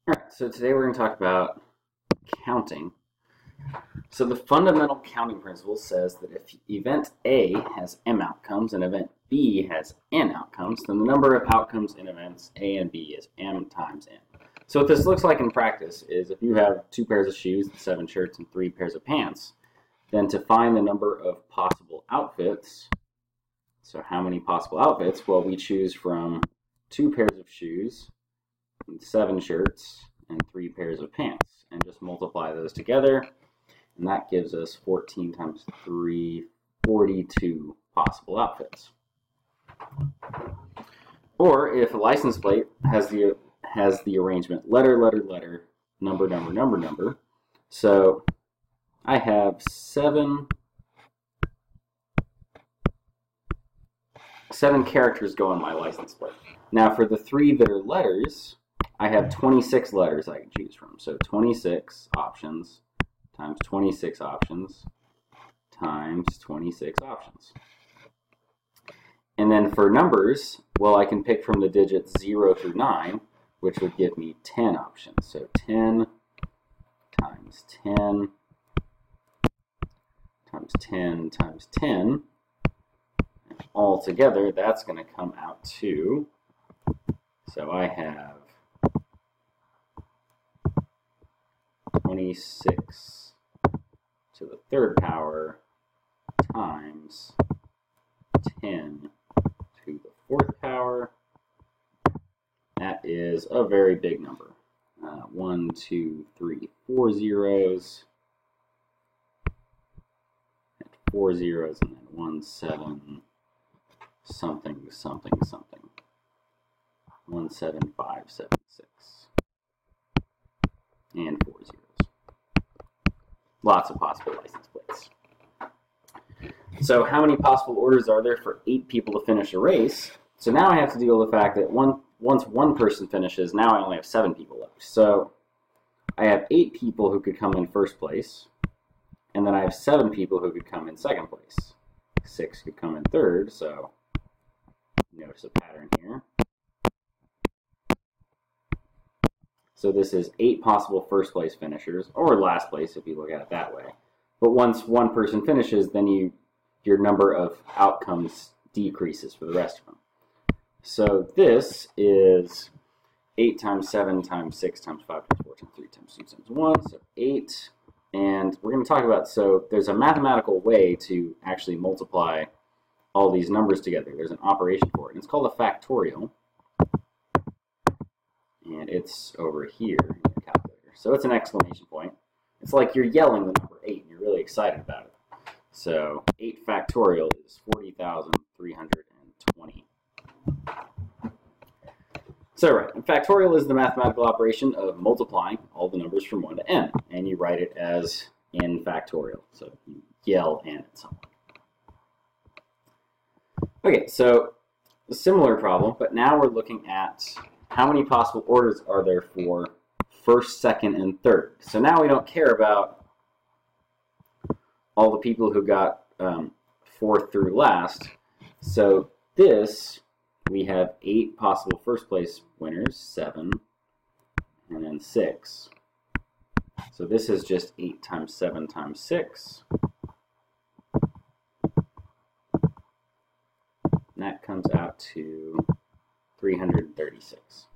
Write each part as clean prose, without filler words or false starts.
Alright, so today we're going to talk about counting. So the fundamental counting principle says that if event A has m outcomes and event B has n outcomes, then the number of outcomes in events A and B is m times n. So what this looks like in practice is if you have 2 pairs of shoes, 7 shirts, and 3 pairs of pants, then to find the number of possible outfits, so how many possible outfits? Well, we choose from 2 pairs of shoes, 7 shirts, and 3 pairs of pants, and just multiply those together, and that gives us 14 times 3, 42 possible outfits. Or if a license plate has the arrangement letter, letter, letter, number, number, number, number, so I have 7 characters go on my license plate. Now for the 3 that are letters, I have 26 letters I can choose from. So 26 options times 26 options times 26 options. And then for numbers, well, I can pick from the digits 0 through 9, which would give me 10 options. So 10 times 10 times 10 times 10. And all together, that's going to come out to, so I have 26 to the 3rd power times 10 to the 4th power. That is a very big number. 1, 2, 3, 4 zeros, and 4 zeros, and then 1, 7, something, something, something. 1, 7, 5, 7, 6. And 4 zeros. Lots of possible license plates. So how many possible orders are there for 8 people to finish a race? So now I have to deal with the fact that once one person finishes, now I only have 7 people left. So I have 8 people who could come in first place, and then I have 7 people who could come in second place. 6 could come in third, so notice a pattern here. So this is 8 possible first place finishers, or last place if you look at it that way. But once one person finishes, then your number of outcomes decreases for the rest of them. So this is 8 times 7 times 6 times 5 times 4 times 3 times 2 times 1, so 8. And we're going to talk about, so there's a mathematical way to actually multiply all these numbers together. There's an operation for it, and it's called a factorial. And it's over here in your calculator. So it's an exclamation point. It's like you're yelling the number 8 and you're really excited about it. So 8 factorial is 40,320. So right, and factorial is the mathematical operation of multiplying all the numbers from 1 to n. And you write it as n factorial. So you yell n at someone. Okay, so a similar problem, but now we're looking at how many possible orders are there for first, second, and third. So now we don't care about all the people who got 4th through last. So this, we have 8 possible first place winners, 7, and then 6. So this is just 8 times 7 times 6. And that comes out to 336. So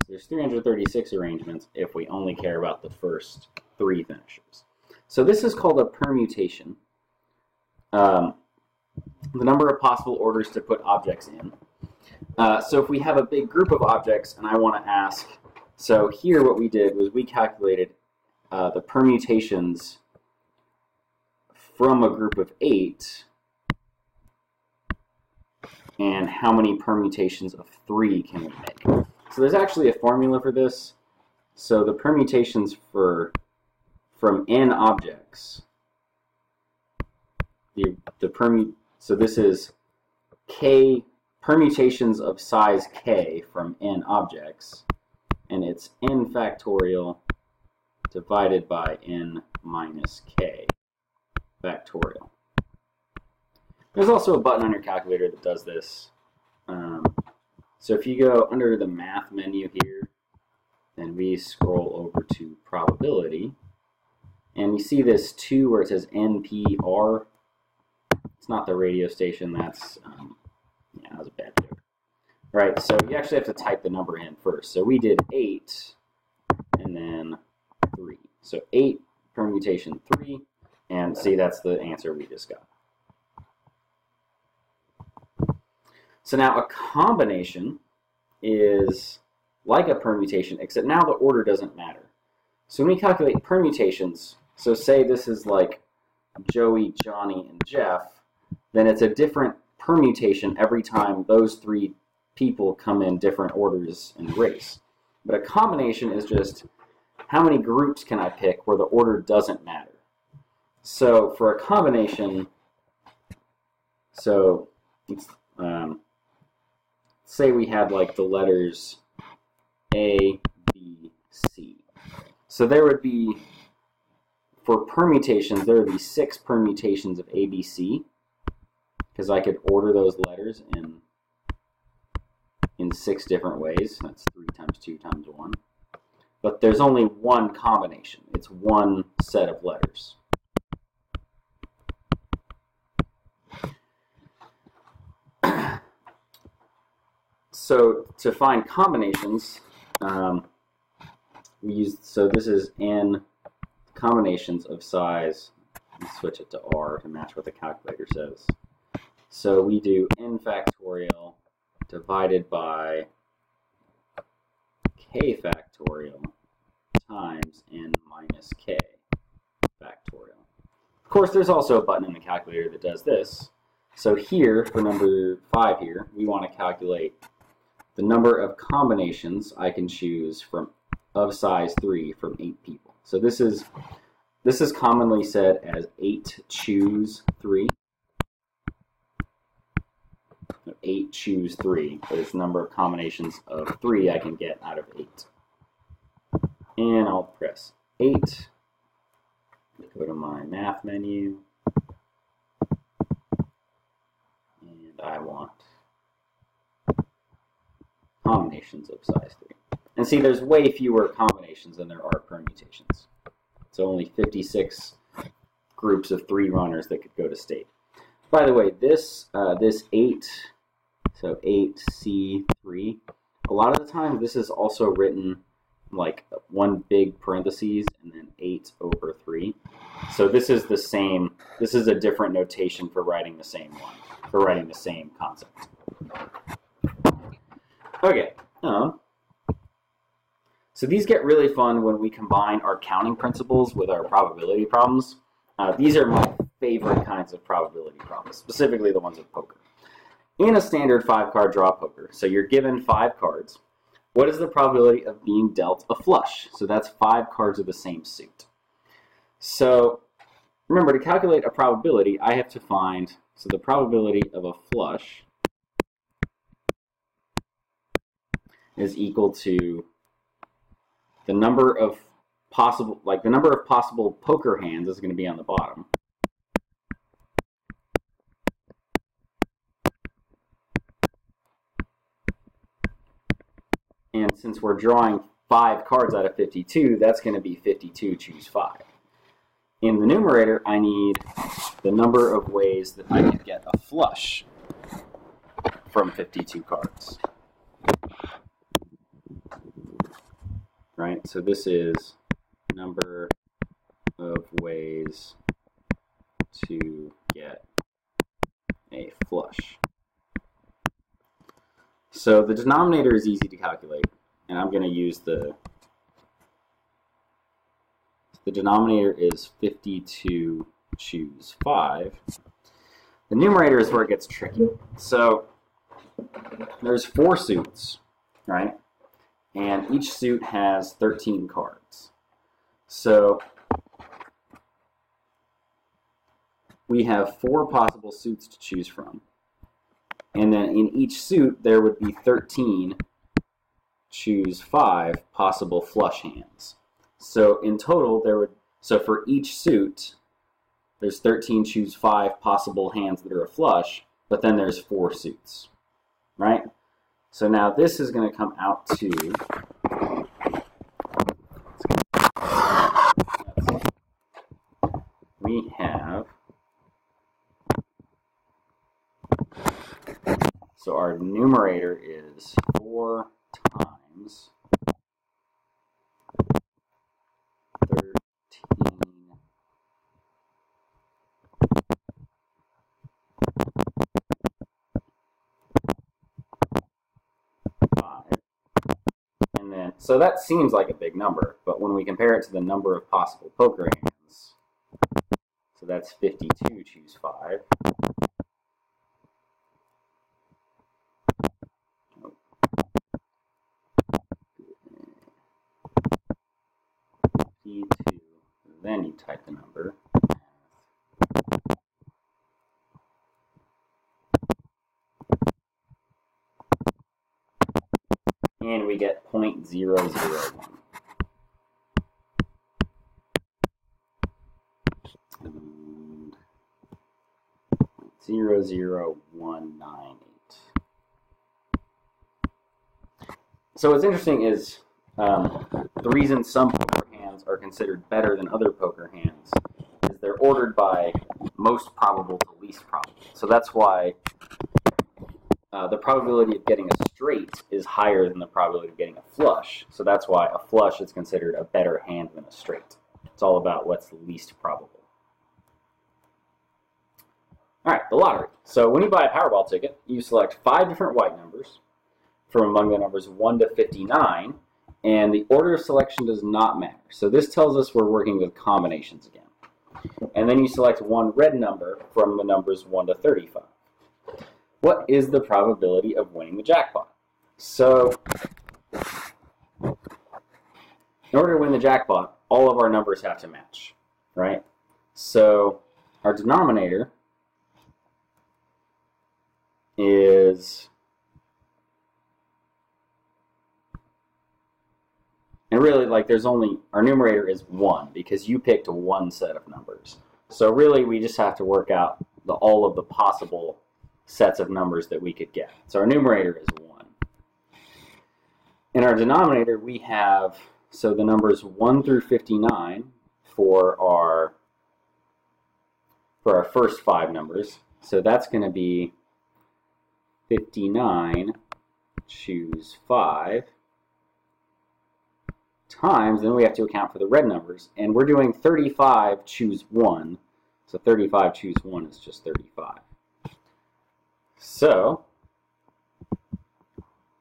there's 336 arrangements if we only care about the first 3 finishers. So this is called a permutation. The number of possible orders to put objects in. So if we have a big group of objects and I want to ask, so here what we did was we calculated the permutations from a group of 8 and how many permutations of 3 can we make. So there's actually a formula for this. So the permutations from n objects, so this is k permutations of size k from n objects, and it's n factorial divided by n minus k factorial. There's also a button on your calculator that does this. So if you go under the math menu here, then and we scroll over to probability, and you see this 2 where it says NPR. It's not the radio station. That's yeah, that was a bad joke. Right, so you actually have to type the number in first. So we did 8 and then 3. So 8 permutation 3, and see, that's the answer we just got. So now a combination is like a permutation, except now the order doesn't matter. So when we calculate permutations, so say this is like Joey, Johnny, and Jeff, then it's a different permutation every time those 3 people come in different orders in the race. But a combination is just how many groups can I pick where the order doesn't matter. So for a combination, so it's, say we had like the letters A, B, C. So there would be, for permutations, there would be 6 permutations of A, B, C, because I could order those letters in 6 different ways. That's 3 times 2 times 1. But there's only one combination. It's one set of letters. So to find combinations, we use, so this is n combinations of size. Let's switch it to R to match what the calculator says. So we do n factorial divided by k factorial times n minus k factorial. Of course, there's also a button in the calculator that does this. So here, for number 5 here, we want to calculate the number of combinations I can choose from of size 3 from 8 people. So this is commonly said as 8 choose 3. 8 choose 3, but it's the number of combinations of 3 I can get out of 8. And I'll press 8. Go to my math menu. And I want combinations of size 3. And see, there's way fewer combinations than there are permutations. So only 56 groups of 3 runners that could go to state. By the way, this 8, so 8C3, a lot of the time this is also written like one big parentheses and then 8 over 3. So this is the same, this is a different notation for writing the same one, for writing the same concept. Okay, so these get really fun when we combine our counting principles with our probability problems. These are my favorite kinds of probability problems, specifically the ones with poker. In a standard 5-card draw poker, so you're given 5 cards, what is the probability of being dealt a flush? So that's 5 cards of the same suit. So remember, to calculate a probability, I have to find, so the probability of a flush is equal to the number of possible, the number of possible poker hands is going to be on the bottom. And since we're drawing 5 cards out of 52, that's going to be 52 choose 5. In the numerator, I need the number of ways that I can get a flush from 52 cards. Right? So this is number of ways to get a flush. So the denominator is easy to calculate, and I'm going to use the denominator is 52 choose 5. The numerator is where it gets tricky. So there's 4 suits, right? And each suit has 13 cards. So we have 4 possible suits to choose from. And then in each suit, there would be 13 choose 5 possible flush hands. So in total, so for each suit, there's 13 choose 5 possible hands that are a flush, but then there's 4 suits, right? So now this is going to come out to So our numerator is 4 times 13 5. And then, so that seems like a big number, but when we compare it to the number of possible poker hands, so that's 52, choose 5. Then you type the number. And we get 0.001. 0.00198. So what's interesting is the reason some poker hands are considered better than other poker hands is they're ordered by most probable to least probable. So that's why the probability of getting a straight is higher than the probability of getting a flush. So that's why a flush is considered a better hand than a straight. It's all about what's the least probable. All right, the lottery. So when you buy a Powerball ticket, you select 5 different white numbers from among the numbers 1 to 59, and the order of selection does not matter. So this tells us we're working with combinations again. And then you select 1 red number from the numbers 1 to 35. What is the probability of winning the jackpot? So in order to win the jackpot, all of our numbers have to match, right? So our denominator is, and really, like, there's only, our numerator is 1 because you picked 1 set of numbers. So really, we just have to work out all of the possible sets of numbers that we could get. So our numerator is 1. In our denominator, we have, so the numbers 1 through 59 for our first 5 numbers. So that's going to be 59, choose 5, times, then we have to account for the red numbers, and we're doing 35, choose 1. So 35, choose 1 is just 35. So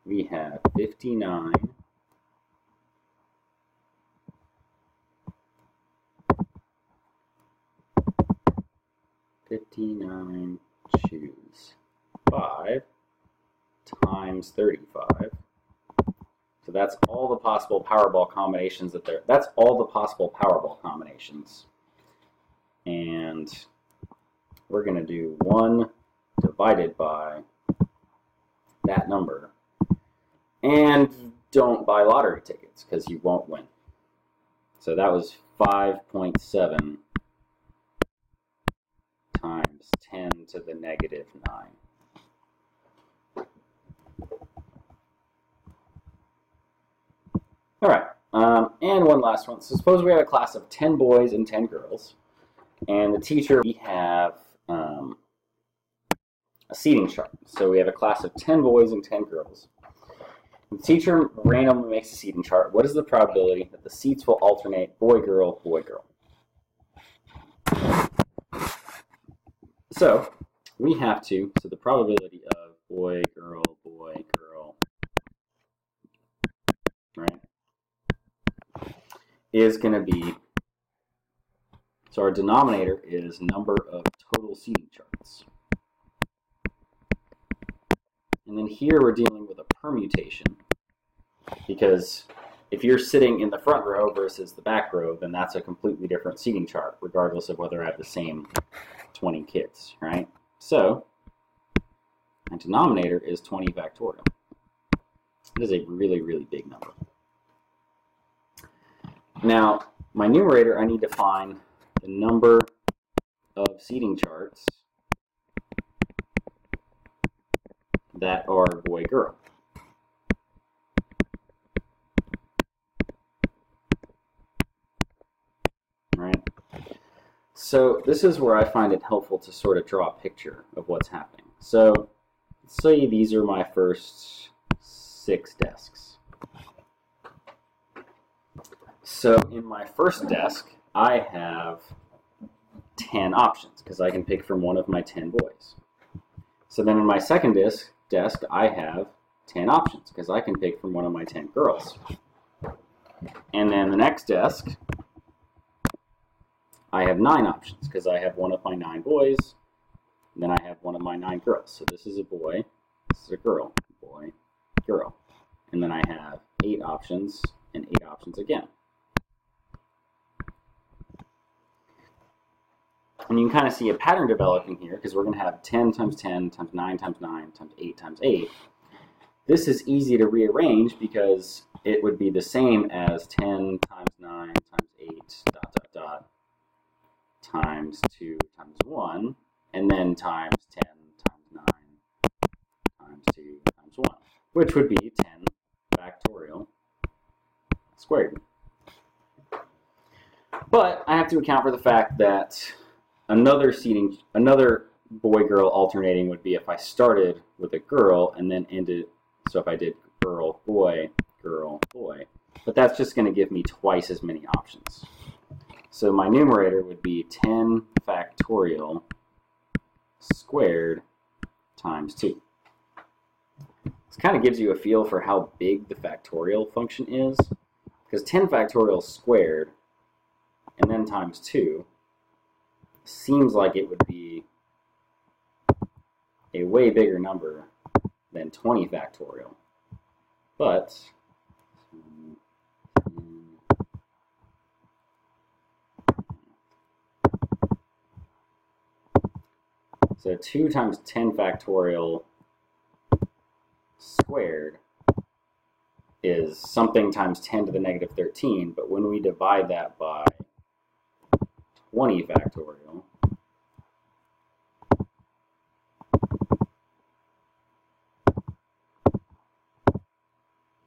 we have 59 choose 5 times 35. So that's all the possible Powerball combinations that's all the possible Powerball combinations. And we're going to do 1 divided by that number. And don't buy lottery tickets because you won't win. So that was 5.7 times 10 to the negative 9. All right, and one last one. So suppose we have a class of 10 boys and 10 girls, and the teacher, we have a seating chart. So we have a class of 10 boys and 10 girls. The teacher randomly makes a seating chart. What is the probability that the seats will alternate boy, girl, boy, girl? So we have to, so the probability of boy, girl, right, is going to be, so our denominator is number of total seating charts. And then here we're dealing with a permutation, because if you're sitting in the front row versus the back row, then that's a completely different seating chart, regardless of whether I have the same 20 kids, right? So my denominator is 20 factorial. It is a really, really big number. Now, my numerator, I need to find the number of seating charts that are boy-girl. Right? So this is where I find it helpful to sort of draw a picture of what's happening. So let's say these are my first 6 desks. So in my first desk, I have 10 options because I can pick from one of my 10 boys. So then in my second desk, I have 10 options because I can pick from one of my 10 girls. And then the next desk, I have 9 options because I have one of my 9 boys, and then I have one of my 9 girls. So this is a boy, this is a girl, boy, girl. And then I have 8 options and 8 options again. And you can kind of see a pattern developing here because we're going to have 10 times 10 times 9 times 9 times 8 times 8. This is easy to rearrange because it would be the same as 10 times 9 times 8 dot dot dot times 2 times 1, and then times 10 times 9 times 2 times 1, which would be 10 factorial squared. But I have to account for the fact that another boy-girl alternating would be if I started with a girl and then ended, so if I did girl, boy, boy. But that's just going to give me twice as many options. So my numerator would be 10 factorial squared times 2. This kind of gives you a feel for how big the factorial function is, because 10 factorial squared and then times 2 seems like it would be a way bigger number than 20 factorial. But so 2 times 10 factorial squared is something times 10 to the negative 13, but when we divide that by 20 factorial,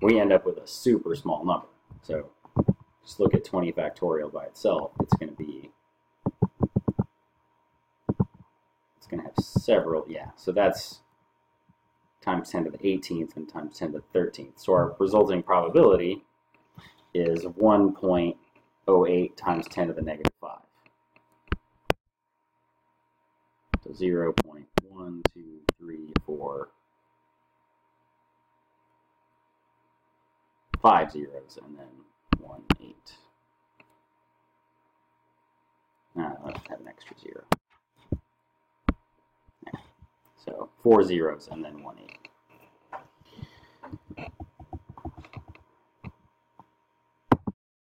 we end up with a super small number. So just look at 20 factorial by itself. It's going to have several, so that's times 10 to the 18th and times 10 to the 13th. So our resulting probability is 1.08 times 10 to the negative 5. So 0.1, 2, 3, 4, 5 zeros, and then 1, 8. Let's have an extra 0. So 4 zeros and then 1, 8.